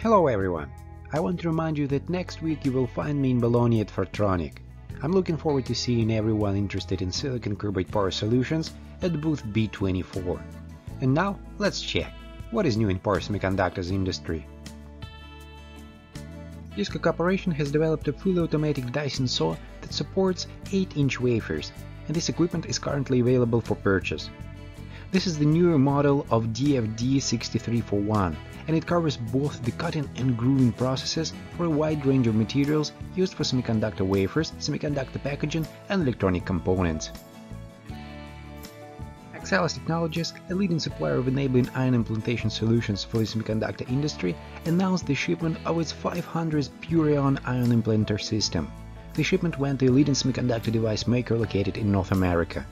Hello everyone! I want to remind you that next week you will find me in Bologna at Fortronic. I'm looking forward to seeing everyone interested in silicon carbide power solutions at booth B24. And now, let's check what is new in power semiconductors industry. Disco Corporation has developed a fully automatic Dyson saw that supports 8-inch wafers, and this equipment is currently available for purchase. This is the newer model of DFD6341, and it covers both the cutting and grooving processes for a wide range of materials used for semiconductor wafers, semiconductor packaging, and electronic components. Axcelis Technologies, a leading supplier of enabling ion implantation solutions for the semiconductor industry, announced the shipment of its 500th Purion ion implanter system. The shipment went to a leading semiconductor device maker located in North America.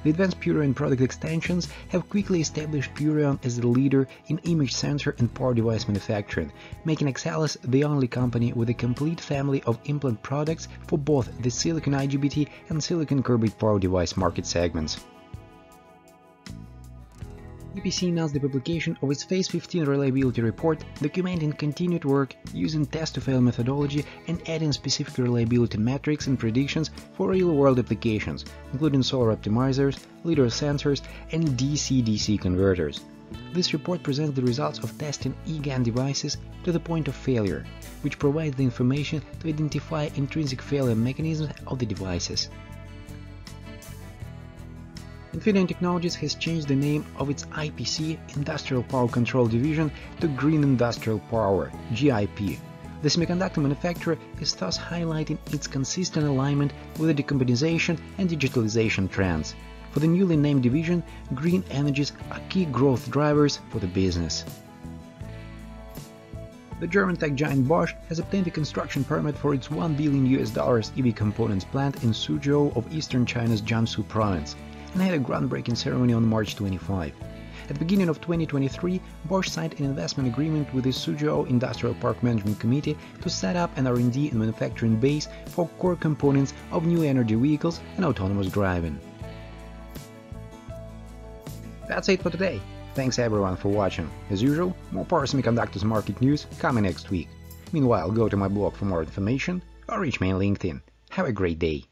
The advanced Purion product extensions have quickly established Purion as the leader in image sensor and power device manufacturing, making Axcelis the only company with a complete family of implant products for both the silicon IGBT and silicon carbide power device market segments. EPC announced the publication of its Phase 15 reliability report, documenting continued work using test-to-fail methodology and adding specific reliability metrics and predictions for real-world applications, including solar optimizers, lidar sensors, and DC-DC converters. This report presents the results of testing eGaN devices to the point of failure, which provides the information to identify intrinsic failure mechanisms of the devices. Infineon Technologies has changed the name of its IPC Industrial Power Control Division to Green Industrial Power (GIP). The semiconductor manufacturer is thus highlighting its consistent alignment with the decarbonization and digitalization trends. For the newly named division, green energies are key growth drivers for the business. The German tech giant Bosch has obtained a construction permit for its $1 billion EV components plant in Suzhou of eastern China's Jiangsu province, and had a groundbreaking ceremony on March 25. At the beginning of 2023, Bosch signed an investment agreement with the Suzhou Industrial Park Management Committee to set up an R&D and manufacturing base for core components of new energy vehicles and autonomous driving. That's it for today. Thanks everyone for watching. As usual, more power semiconductors market news coming next week. Meanwhile, go to my blog for more information or reach me on LinkedIn. Have a great day.